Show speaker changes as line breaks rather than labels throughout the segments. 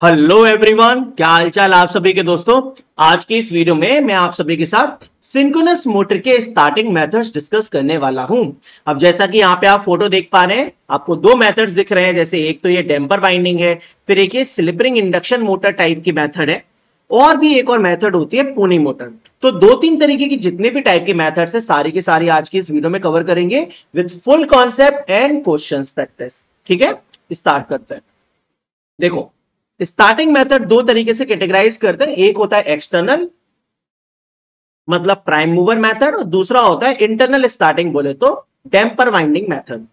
Hello everyone, क्या हालचाल आप सभी के दोस्तों। आज की इस वीडियो में मैं आप सभी के साथ सिंक्रोनस मोटर के स्टार्टिंग मेथड्स डिस्कस करने वाला हूं। अब जैसा कि यहाँ पे आप फोटो देख पा रहे हैं, आपको दो मेथड्स दिख रहे हैं। जैसे एक तो ये डैम्पर वाइंडिंग है, फिर एक ये स्लिपरिंग इंडक्शन मोटर टाइप की मेथड है, और भी एक और मेथड होती है पोनी मोटर। तो दो तीन तरीके की जितने भी टाइप के मेथड्स है सारी की सारी आज की इस वीडियो में कवर करेंगे with full concept and questions practice. ठीक है, स्टार्ट करते हैं। देखो, स्टार्टिंग मेथड दो तरीके से कैटेगराइज करते हैं। एक होता है एक्सटर्नल मतलब प्राइम मूवर मेथड, और दूसरा होता है इंटरनल स्टार्टिंग बोले तो डैम्पर वाइंडिंग मेथड।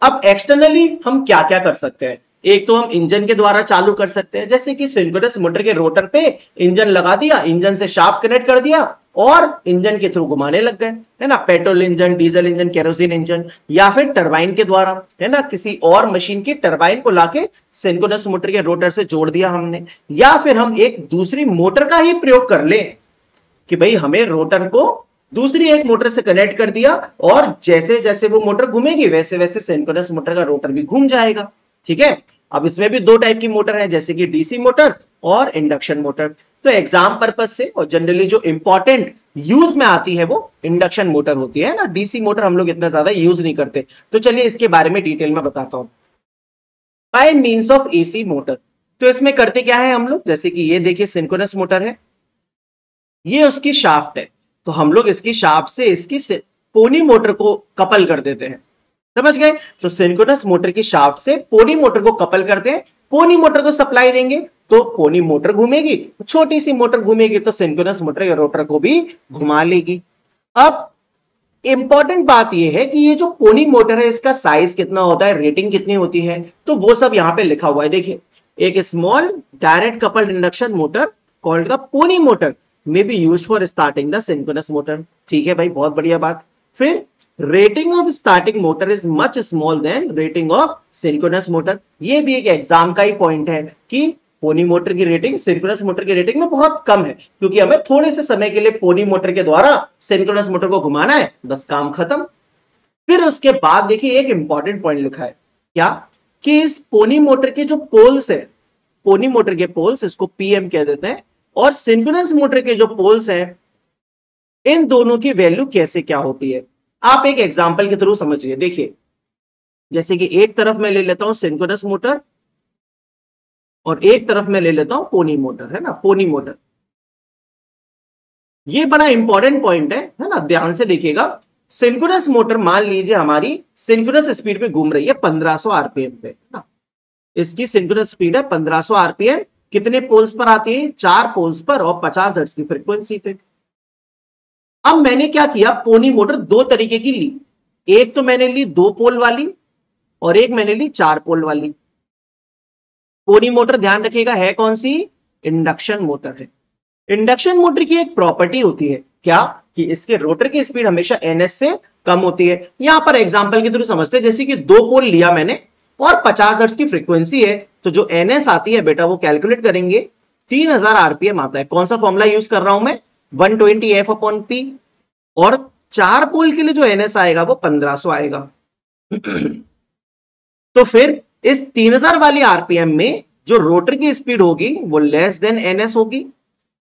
अब एक्सटर्नली हम क्या क्या कर सकते हैं। एक तो हम इंजन के द्वारा चालू कर सकते हैं, जैसे कि सिंक्रोनस मोटर के रोटर पे इंजन लगा दिया, इंजन से शाफ्ट कनेक्ट कर दिया और इंजन के थ्रू घुमाने लग गए, है ना। Petrol engine, diesel engine, kerosene engine, या फिर टरबाइन के द्वारा, है ना, किसी और मशीन की टरबाइन को लाके सिंक्रोनस मोटर के रोटर से जोड़ दिया हमने। या फिर हम एक दूसरी मोटर का ही प्रयोग कर ले कि भाई हमें रोटर को दूसरी एक मोटर से कनेक्ट कर दिया और जैसे जैसे वो मोटर घूमेगी वैसे वैसे सिंक्रोनस मोटर का रोटर भी घूम जाएगा। ठीक है। अब इसमें भी दो टाइप की मोटर है, जैसे कि डीसी मोटर और इंडक्शन मोटर। तो एग्जाम पर्पज से और जनरली जो इंपॉर्टेंट यूज में आती है वो इंडक्शन मोटर होती है ना। डीसी मोटर हम लोग इतना ज्यादा यूज नहीं करते। तो चलिए इसके बारे में डिटेल में बताता हूं। By means of AC motor, तो इसमें करते क्या है हम लोग, जैसे कि ये देखिए सिंक्रोनस मोटर है, ये उसकी शाफ्ट है, तो हम लोग इसकी शाफ्ट से इसकी पोनी मोटर को कपल कर देते हैं। समझ गए। तो सिंक्रोनस मोटर की शाफ्ट से पोनी मोटर को कपल करते हैं, पोनी मोटर को सप्लाई देंगे तो पोनी मोटर घूमेगी, छोटी सी मोटर घूमेगी तो सिंक्रोनस मोटर के रोटर को भी घुमा लेगी। अब इंपॉर्टेंट बात यह है कि ये जो पोनी मोटर है इसका साइज कितना होता है, रेटिंग कितनी होती है, तो वो सब यहां पे लिखा हुआ है। देखिए, एक small direct coupled induction motor called the pony motor may be used for starting the synchronous motor. ठीक है भाई, बहुत बढ़िया बात। फिर rating of starting motor is much small than rating of synchronous motor. ये भी एक एग्जाम का ही पॉइंट है कि पोनी मोटर की रेटिंग सिंक्रोनस मोटर की रेटिंग में बहुत कम है, क्योंकि हमें थोड़े से समय के लिए पोनी मोटर के द्वारा सिंक्रोनस मोटर को घुमाना है, बस काम खत्म। फिर उसके बाद देखिए एक इंपॉर्टेंट पॉइंट लिखा है, क्या कि इस पोनी मोटर के जो पोल्स है, पोनी मोटर के पोल्स, इसको पीएम कह देते हैं, और सिंक्रोनस मोटर के जो पोल्स हैं, इन दोनों की वैल्यू कैसे क्या होती है आप एक एग्जांपल के थ्रू समझिए। देखिए, जैसे कि एक तरफ मैं ले लेता हूं सिंक्रोनस मोटर और एक तरफ मैं ले लेता हूं पोनी मोटर, है ना, पोनी मोटर। ये बड़ा इंपॉर्टेंट पॉइंट है ना, ध्यान से देखिएगा। सिंक्रोनस मोटर मान लीजिए हमारी सिंक्रोनस स्पीड पे घूम रही है 1500 आरपीएम पे, है ना। इसकी सिंक्रोनस स्पीड है 1500 आरपीएम। कितने पोल्स पर आती है, 4 पोल्स पर और 50 हर्ट्ज की फ्रीक्वेंसी पे। अब मैंने क्या किया, पोनी मोटर दो तरीके की ली। एक तो मैंने ली 2 पोल वाली और एक मैंने ली 4 पोल वाली। पोनी मोटर ध्यान रखिएगा है कौन सी, इंडक्शन मोटर है। इंडक्शन मोटर की एक प्रॉपर्टी होती है क्या, कि इसके रोटर की स्पीड हमेशा ns से कम होती है। यहां पर एग्जांपल के थ्रू समझते हैं, जैसे कि 2 पोल लिया मैंने और 50 हर्ट्ज की फ्रीक्वेंसी है, तो जो ns आती है बेटा वो कैलकुलेट करेंगे, 3000 आरपीएम आता है। कौन सा फॉर्मूला यूज कर रहा हूं मैं, 120f/p, और 4 पोल के लिए जो ns आएगा वो 1500 आएगा। तो फिर इस 3000 वाली आरपीएम में जो रोटर की स्पीड होगी वो लेस देन ns होगी,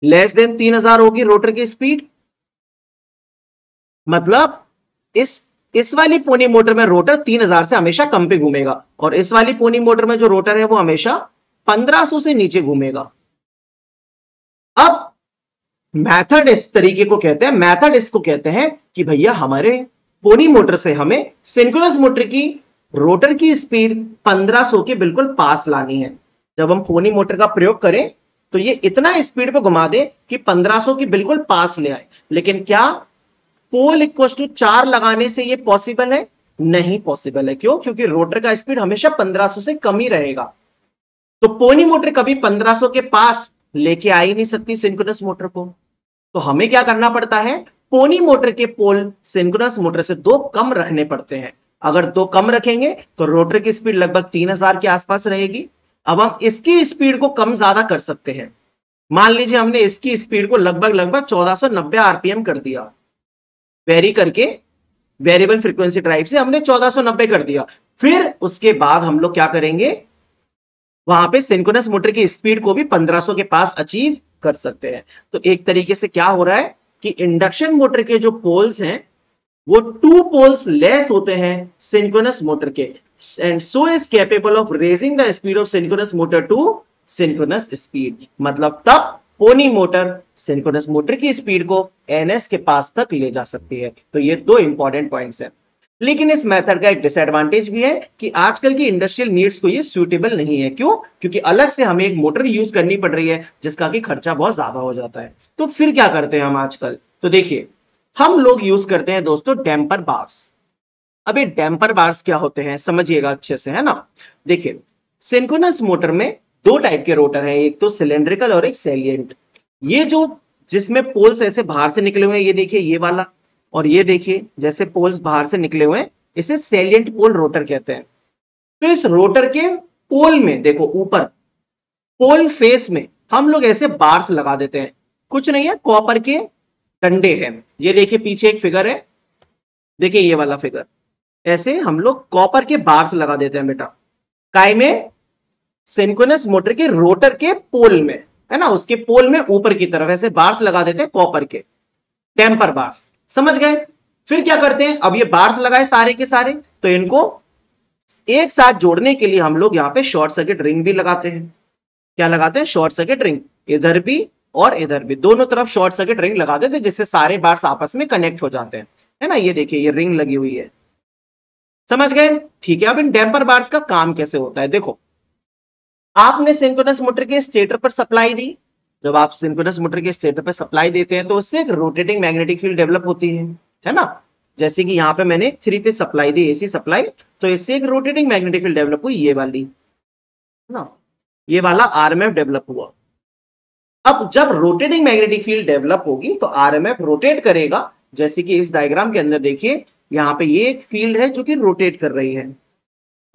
लेस देन 3000 होगी रोटर की स्पीड। मतलब इस वाली पोनी मोटर में रोटर 3000 से हमेशा कम पे घूमेगा, और इस वाली पोनी मोटर में जो रोटर है वो हमेशा 1500 से नीचे घूमेगा। अब मेथड इस तरीके को कहते हैं, मेथड इसको कहते हैं कि भैया हमारे पोनी मोटर से हमें सिंक्रोनस मोटर की रोटर की स्पीड 1500 के बिल्कुल पास लानी है। जब हम पोनी मोटर का प्रयोग करें तो ये इतना स्पीड पे घुमा दे कि 1500 की बिल्कुल पास ले आए। लेकिन क्या पोल इक्वल टू 4 लगाने से ये पॉसिबल है, नहीं पॉसिबल है। क्यों, क्योंकि रोटर का स्पीड हमेशा 1500 से कम ही रहेगा। तो पोनी मोटर कभी 1500 के पास लेके आ ही नहीं सकती सिंक्रोनस मोटर को। तो हमें क्या करना पड़ता है, पोनी मोटर के पोल सिंक्रोनस मोटर से 2 कम रखने पड़ते हैं। अगर 2 कम रखेंगे तो रोटर की स्पीड लगभग 3000 के आसपास रहेगी। अब हम इसकी स्पीड को कम ज्यादा कर सकते हैं। मान लीजिए हमने इसकी स्पीड को लगभग 1490 आरपीएम कर दिया, वेरी करके वेरिएबल फ्रीक्वेंसी ड्राइव से हमने 1490 कर दिया। फिर उसके बाद हम लोग क्या करेंगे, वहां पे सिंक्रोनस मोटर की स्पीड को भी 1500 के पास अचीव कर सकते हैं। तो एक तरीके से क्या हो रहा है कि इंडक्शन मोटर के जो पोल्स हैं वो 2 पोल्स लेस होते हैं सिंक्रोनस मोटर के, and so is capable of raising the speed of synchronous motor to synchronous speed. मतलब तब पोनी मोटर सिंक्रोनस मोटर की स्पीड को एनएस के पास तक ले जा सकती है। तो ये 2 इंपॉर्टेंट पॉइंट्स हैं। लेकिन इस मेथड का एक डिसएडवांटेज भी है कि आजकल की इंडस्ट्रियल नीड्स को ये सूटेबल नहीं है। क्यों? क्योंकि अलग से हमें एक मोटर यूज करनी पड़ रही है जिसका कि खर्चा बहुत ज्यादा हो जाता है। तो फिर क्या करते हैं हम आजकल? तो देखिए, हम लोग यूज करते हैं दोस्तों डैम्पर बार्स। अब ये डैम्पर बार्स क्या होते हैं समझिएगा अच्छे से, है ना। देखिए, सिंक्रोनस मोटर में 2 टाइप के रोटर हैं, एक तो सिलेंड्रिकल और एक सैलिएंट। ये जो जिसमें पोल्स ऐसे बाहर से निकले हुए हैं, ये देखिए ये वाला, और ये देखिए जैसे पोल्स बाहर से निकले हुए हैं, इसे सैलिएंट पोल रोटर कहते हैं। तो इस रोटर के पोल में देखो, ऊपर पोल फेस में हम लोग ऐसे बार्स लगा देते हैं। कुछ नहीं है, कॉपर के डंडे हैं। ये देखिए पीछे एक फिगर है, देखिए ये वाला फिगर, ऐसे हम लोग कॉपर के बार्स लगा देते हैं बेटा। काय में? सिंक्रोनस मोटर के रोटर के पोल में, है ना, उसके पोल में ऊपर की तरफ ऐसे बार्स लगा देते हैं कॉपर के, डैम्पर बार्स। समझ गए? फिर क्या करते हैं, अब ये बार्स लगाए सारे के सारे, तो इनको एक साथ जोड़ने के लिए हम लोग यहां पे शॉर्ट सर्किट रिंग भी लगाते हैं। क्या लगाते हैं? Short circuit ring. इधर भी और इधर भी, दोनों तरफ शॉर्ट सर्किट रिंग लगा देते हैं, जिससे सारे बार्स आपस में कनेक्ट हो जाते हैं, है ना। ये देखिए ये रिंग लगी हुई है। समझ गए? ठीक है। अब इन डैम्पर बार्स का काम कैसे होता है? देखो, आपने सिंक्रोनस मोटर के स्टेटर पर सप्लाई दी। जब आप सिंक्रोनस मोटर के स्टेटर पर सप्लाई देते हैं तो उससे एक रोटेटिंग मैग्नेटिक फील्ड डेवलप होती है ना। जैसे कि यहां पे मैंने 3 फेज सप्लाई दी, एसी सप्लाई, तो इससे एक रोटेटिंग मैग्नेटिक फील्ड डेवलप हुई, ये वाली, है ना, ये वाला आरएमएफ डेवलप हुआ। अब जब रोटेटिंग मैग्नेटिक फील्ड डेवलप होगी तो आरएमएफ रोटेट करेगा। जैसे कि इस डायग्राम के अंदर देखिए, यहां पे ये एक फील्ड है जो कि रोटेट कर रही है।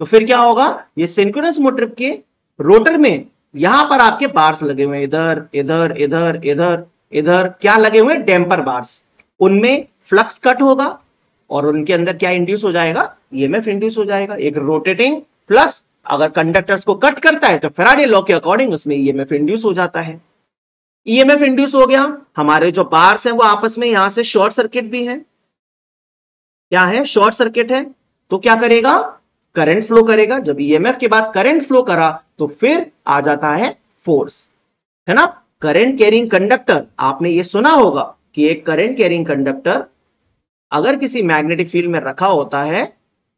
तो फिर क्या होगा, ये सिंक्रोनस मोटर के रोटर में यहां पर आपके बार्स लगे हुए हैं, इधर इधर इधर इधर इधर, क्या लगे हुए हैं? Damper bars. उनमें फ्लक्स कट होगा और उनके अंदर क्या इंड्यूस हो जाएगा? ईएमएफ इंड्यूस हो जाएगा। एक रोटेटिंग फ्लक्स अगर कंडक्टर्स को कट करता है तो फैराडे लॉ के अकॉर्डिंग उसमें ईएमएफ इंड्यूस हो जाता है। ईएमएफ इंड्यूस हो गया, हमारे जो बार्स हैं वो आपस में यहां से शॉर्ट सर्किट भी है। क्या है? शॉर्ट सर्किट है। तो क्या करेगा? करंट फ्लो करेगा। जब ईएमएफ के बाद करंट फ्लो करा तो फिर आ जाता है फोर्स, है ना। करंट कैरिंग कंडक्टर, आपने ये सुना होगा कि एक करंट कैरिंग कंडक्टर अगर किसी मैग्नेटिक फील्ड में रखा होता है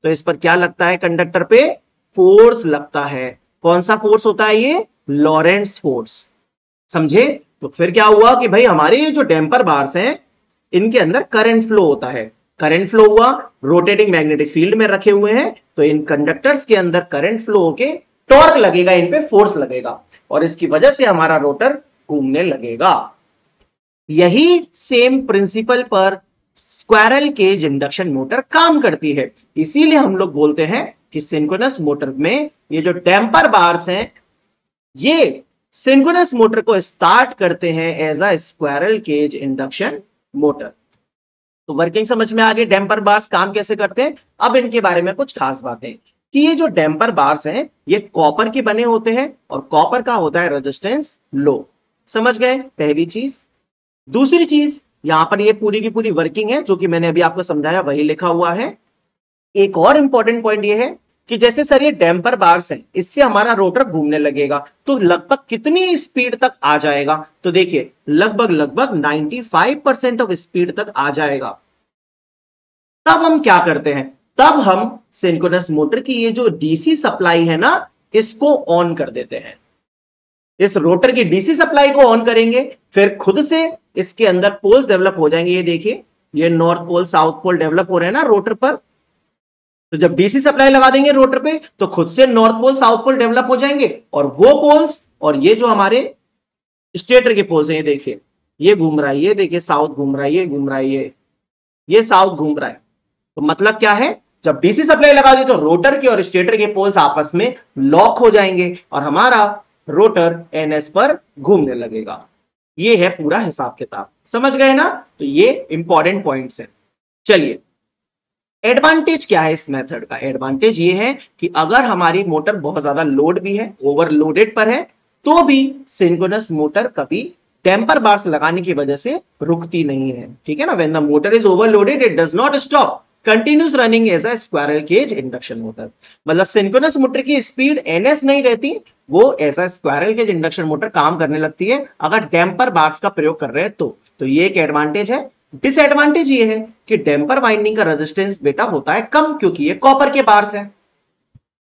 तो इस पर क्या लगता है? कंडक्टर पे फोर्स लगता है। कौन सा फोर्स होता है? ये लॉरेंट्ज फोर्स। समझे? तो फिर क्या हुआ कि भाई हमारे ये जो डैम्पर बार्स हैं इनके अंदर करंट फ्लो होता है। करंट फ्लो हुआ, रोटेटिंग मैग्नेटिक फील्ड में रखे हुए हैं, तो इन कंडक्टर्स के अंदर करंट फ्लो होके टॉर्क लगेगा, इन पे फोर्स लगेगा और इसकी वजह से हमारा रोटर घूमने लगेगा। यही सेम प्रिंसिपल पर स्क्वायरल केज इंडक्शन मोटर काम करती है। इसीलिए हम लोग बोलते हैं कि सिंक्रोनस मोटर में ये जो डैम्पर बार्स हैं ये सिंक्रोनस मोटर को स्टार्ट करते हैं as a squirrel cage induction motor. तो वर्किंग समझ में आ गई, डैम्पर बार्स काम कैसे करते हैं। अब इनके बारे में कुछ खास बातें कि ये जो डैम्पर बार्स हैं ये कॉपर के बने होते हैं और कॉपर का होता है रेजिस्टेंस लो। समझ गए? पहली चीज। दूसरी चीज, यहां पर ये पूरी की पूरी वर्किंग है जो कि मैंने अभी आपको समझाया, वही लिखा हुआ है। एक और इंपॉर्टेंट पॉइंट ये है कि जैसे सर ये डैम्पर बार्स हैं, इससे हमारा रोटर घूमने लगेगा तो लगभग कितनी स्पीड तक आ जाएगा? तो देखिए लगभग 95% ऑफ स्पीड तक आ जाएगा। तब हम क्या करते हैं? तब हम सिंक्रोनस मोटर की ये जो डीसी सप्लाई है ना, इसको ऑन कर देते हैं। इस रोटर की डीसी सप्लाई को ऑन करेंगे, फिर खुद से इसके अंदर पोल्स डेवलप हो जाएंगे। ये देखिए ये north pole south pole develop हो रहे हैं ना रोटर पर। तो जब डीसी सप्लाई लगा देंगे रोटर पे तो खुद से north pole south pole develop हो जाएंगे और वो पोल्स और ये जो हमारे स्टेटर के पोल्स हैं, ये देखिए ये घूम रहा है, ये देखिए साउथ घूम रहा है, ये घूम रहा है, ये साउथ घूम रहा है। तो मतलब क्या है, जब डीसी सप्लाई लगा दी तो रोटर के और स्टेटर के पोल्स आपस में लॉक हो जाएंगे और हमारा रोटर एनएस पर घूमने लगेगा। ये है पूरा हिसाब किताब। समझ गए ना? तो ये इंपॉर्टेंट पॉइंट्स हैं। चलिए एडवांटेज क्या है इस मेथड का? एडवांटेज ये है कि अगर हमारी मोटर बहुत ज्यादा लोड भी है, ओवरलोडेड पर है, तो भी सिंक्रोनस मोटर कभी टेम्पर बार्स लगाने की वजह से रुकती नहीं है, ठीक है ना। When the motor is overloaded it does not stop, continuous running as a squirrel cage induction motor. मतलब सिंक्रोनस मोटर की स्पीड ns नहीं रहती, वो as a squirrel cage induction motor काम करने लगती है अगर डैम्पर बार्स का प्रयोग कर रहे हैं तो ये एक एडवांटेज है। डिसएडवांटेज ये है कि डैम्पर वाइंडिंग का रेजिस्टेंस बेटा होता है कम, क्योंकि ये कॉपर के बार्स है।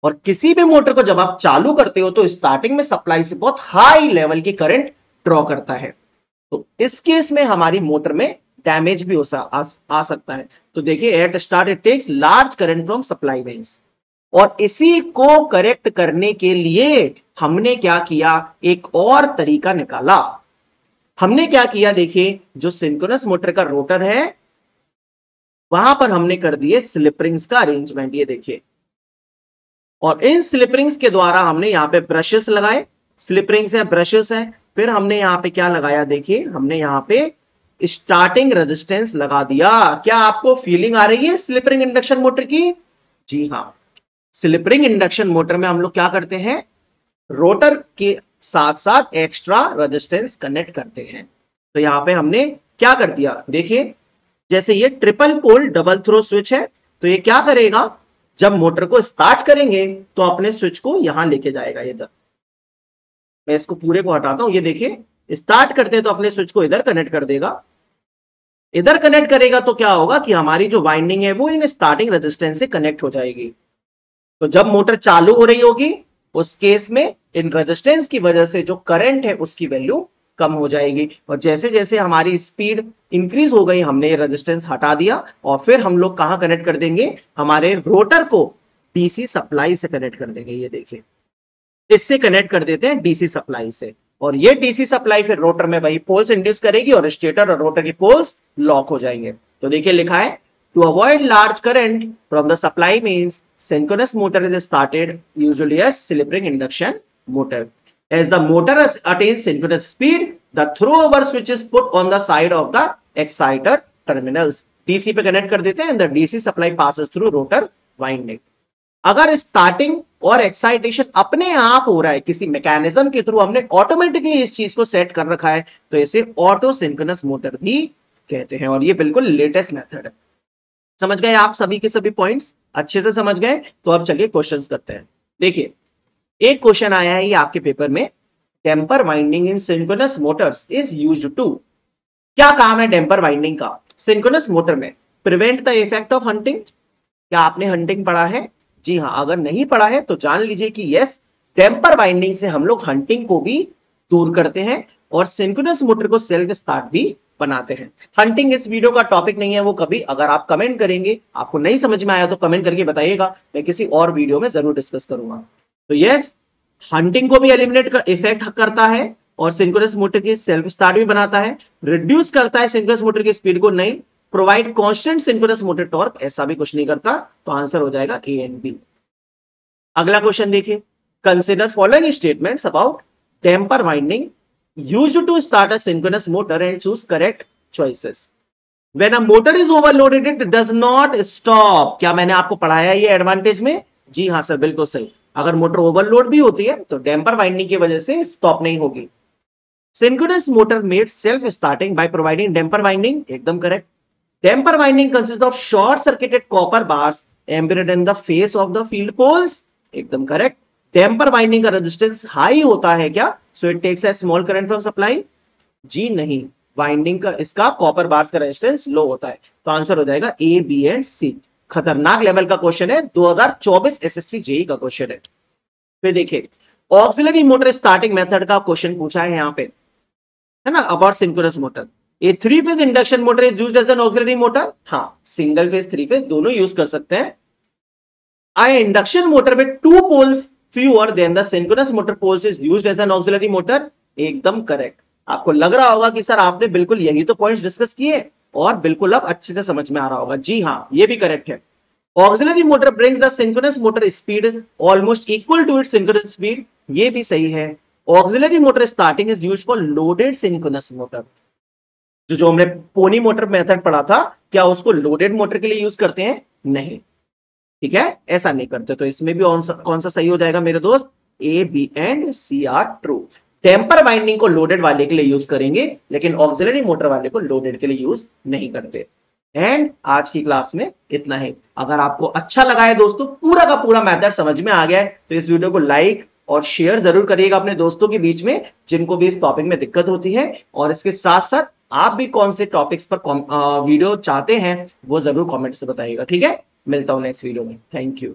और किसी भी मोटर को जब आप चालू करते हो तो स्टार्टिंग में सप्लाई से बहुत हाई लेवल की करंट ड्रॉ करता है, तो इस केस में हमारी मोटर में डैमेज भी आ सकता है। तो देखिए at start it takes large current from supply mains, और इसी को करेक्ट करने के लिए हमने क्या किया, एक और तरीका निकाला। हमने क्या किया, देखिए जो सिंक्रोनस मोटर का रोटर है वहां पर हमने कर दिए स्लिप रिंग्स का अरेंजमेंट, ये देखिए। और इन स्लिप रिंग्स के द्वारा हमने यहाँ पे ब्रशेस लगाए, स्लिप रिंग्स है, ब्रशेस है। फिर हमने यहाँ पे क्या लगाया, देखिए हमने यहाँ पे स्टार्टिंग रेजिस्टेंस लगा दिया। क्या आपको फीलिंग आ रही है स्लिप रिंग इंडक्शन मोटर की? जी हाँ, स्लिप रिंग इंडक्शन मोटर में हम लोग क्या करते हैं, रोटर के साथ साथ एक्स्ट्रा रेजिस्टेंस कनेक्ट करते हैं। तो यहां पे हमने क्या कर दिया, देखिए जैसे ये triple pole double throw switch है, तो ये क्या करेगा, जब मोटर को स्टार्ट करेंगे तो अपने स्विच को यहां लेके जाएगा इधर। मैं इसको पूरे को हटाता हूं, ये देखिए स्टार्ट करते हैं तो अपने स्विच को इधर कनेक्ट कर देगा। इधर कनेक्ट करेगा तो क्या होगा कि हमारी जो वाइंडिंग है वो इन स्टार्टिंग रेजिस्टेंस से कनेक्ट हो जाएगी। तो जब मोटर चालू हो रही होगी उस केस में इन रेजिस्टेंस की वजह से जो करंट है उसकी वैल्यू कम हो जाएगी। और जैसे जैसे हमारी स्पीड इंक्रीज हो गई हमने ये रेजिस्टेंस हटा दिया, और फिर हम लोग कहां कनेक्ट कर देंगे, हमारे रोटर को डीसी सप्लाई से कनेक्ट कर देंगे। ये देखिए इससे कनेक्ट कर देते हैं डीसी सप्लाई से, और ये डीसी सप्लाई फिर रोटर में वही पोल्स इंड्यूस करेगी और स्टेटर और रोटर की पोल्स लॉक हो जाएंगे। तो देखिए लिखा है to avoid large current from the supply means synchronous motor is started usually as slip ring induction motor. As the motor attains synchronous speed, the throwover switch is put on the side of the exciter terminals. DC पे connect कर देते हैं and the DC supply passes through rotor winding. अगर starting और excitation अपने आप हो रहा है किसी मैकेनिज्म के थ्रू, हमने ऑटोमेटिकली इस चीज को सेट कर रखा है, तो इसे ऑटो सिंक्रोनस मोटर भी कहते हैं। और ये बिल्कुल लेटेस्ट मेथड है। समझ गए आप सभी के सभी पॉइंट्स अच्छे से समझ गए? तो अब चलिए क्वेश्चंस करते हैं। देखिए एक क्वेश्चन आया है ये आपके पेपर में, damper winding in synchronous motors is used to, क्या काम है टेम्पर वाइंडिंग का सिंक्रोनस मोटर में? Prevent the effect of hunting. क्या आपने हंटिंग पढ़ा है? जी हाँ, अगर नहीं पढ़ा है तो जान लीजिए कि यस, टेम्पर वाइंडिंग से हम लोग हंटिंग को भी दूर करते हैं और सिंक्रोनस मोटर को सेल्फ स्टार्ट भी बनाते हैं। हंटिंग इस वीडियो का टॉपिक नहीं है, वो कभी अगर आप कमेंट करेंगे, आपको नहीं समझ में आया तो कमेंट करके बताइएगा, मैं किसी और वीडियो में जरूर डिस्कस करूंगा। तो यस, हंटिंग को भी एलिमिनेट कर इफेक्ट करता है और सिंक्रोनस मोटर की सेल्फ स्टार्ट भी बनाता है, रिड्यूस करता है सिंक्रोनस मोटर की स्पीड को, नहीं provide constant synchronous motor torque, ऐसा भी कुछ नहीं करता। तो आंसर हो जाएगा ए एंड बी। अगला क्वेश्चन देखिए, consider following statements about damper winding used to start a synchronous motor and choose correct choices. When a motor is overloaded, it does not stop. क्या मैंने आपको पढ़ाया ये एडवांटेज में? जी हाँ सर, बिल्कुल सही। अगर मोटर ओवरलोड भी होती है तो डैम्पर वाइंडिंग की वजह से स्टॉप नहीं होगी। Synchronous motor made self starting by providing damper winding, एकदम correct. Damper winding consists of short circuited copper bars embedded in the face of the field poles, एकदम करेक्ट। टेम्पर वाइंडिंग का resistance high होता है क्या? So it takes a small current from supply. जी नहीं, winding का इसका copper bars का रेजिस्टेंस लो होता है। तो आंसर हो जाएगा ए, बी एंड सी। खतरनाक लेवल का क्वेश्चन है, 2024 एसएससी जेई का क्वेश्चन है। फिर देखिए ऑक्सिलरी मोटर स्टार्टिंग मेथड का क्वेश्चन पूछा है यहाँ पे, है ना, about synchronous motor. A 3 phase induction motor is used as an auxiliary motor. हाँ, सिंगल फेज 3 फेज दोनों यूज कर सकते हैं। आई इंडक्शन मोटर में 2 poles fewer than the synchronous motor poles is used as an auxiliary motor, एकदम correct. आपको लग रहा होगा कि सर आपने बिल्कुल यही तो पॉइंट्स डिस्कस किए और बिल्कुल अब अच्छे से समझ में आ रहा होगा। जी हाँ, ये भी करेक्ट है। Auxiliary motor brings the synchronous motor speed almost equal to its synchronous speed, ये भी सही है। Auxiliary motor starting is used for loaded synchronous motor. जो हमने पोनी मोटर मेथड पढ़ा था, क्या उसको लोडेड मोटर के लिए यूज करते हैं? नहीं। ठीक है, ऐसा नहीं करते। तो इसमें भी कौन सा सही हो जाएगा मेरे दोस्त? A, B and C are true. Damper winding को लोडेड वाले के लिए यूज करेंगे, लेकिन ऑक्सिलरी मोटर वाले को लोडेड के लिए यूज नहीं करते। एंड आज की क्लास में इतना ही। अगर आपको अच्छा लगा है दोस्तों, पूरा का पूरा मेथड समझ में आ गया है, तो इस वीडियो को लाइक और शेयर जरूर करिएगा अपने दोस्तों के बीच में जिनको भी इस टॉपिक में दिक्कत होती है। और इसके साथ साथ आप भी कौन से टॉपिक्स पर वीडियो चाहते हैं वो जरूर कमेंट से बताइएगा। ठीक है, मिलता हूं नेक्स्ट वीडियो में। Thank you.